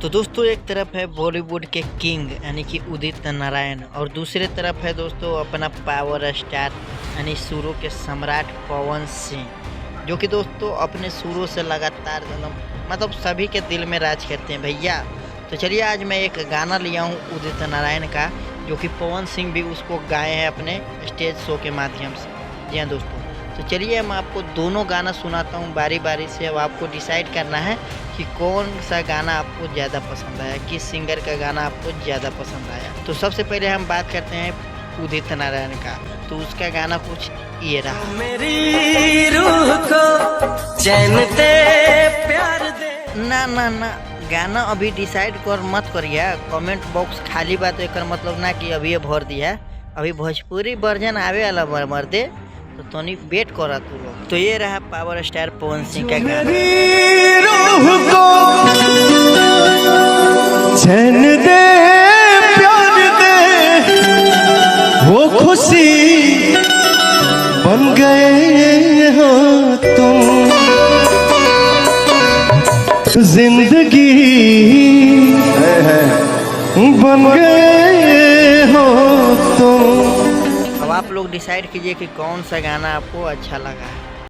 तो दोस्तों एक तरफ है बॉलीवुड के किंग यानी कि उदित नारायण और दूसरे तरफ है दोस्तों अपना पावर स्टार यानी सुरों के सम्राट पवन सिंह, जो कि दोस्तों अपने सुरों से लगातार मतलब सभी के दिल में राज करते हैं भैया। तो चलिए आज मैं एक गाना लिया हूँ उदित नारायण का, जो कि पवन सिंह भी उसको गाए हैं अपने स्टेज शो के माध्यम से। जी हाँ दोस्तों, तो चलिए मैं आपको दोनों गाना सुनाता हूँ बारी बारी से। अब आपको डिसाइड करना है कि कौन सा गाना आपको ज़्यादा पसंद आया, किस सिंगर का गाना आपको ज़्यादा पसंद आया। तो सबसे पहले हम बात करते हैं उदित नारायण का, तो उसका गाना कुछ ये रहा। मेरी रूह को चैन दे प्यार दे। ना गाना अभी डिसाइड कर मत करिए, कमेंट बॉक्स खाली बात एकर मतलब ना कि अभी भर दिया। अभी भोजपुरी वर्जन आवे वाला मर्दे, तो तोनी वेट करा तू लोग। तो ये रहा पावर स्टार पवन सिंह का गाना। रूह को चैन दे प्यार दे, वो खुशी बन गए हो तुम, जिंदगी बन गए हो तुम। अब आप लोग डिसाइड कीजिए कि कौन सा गाना आपको अच्छा लगा है।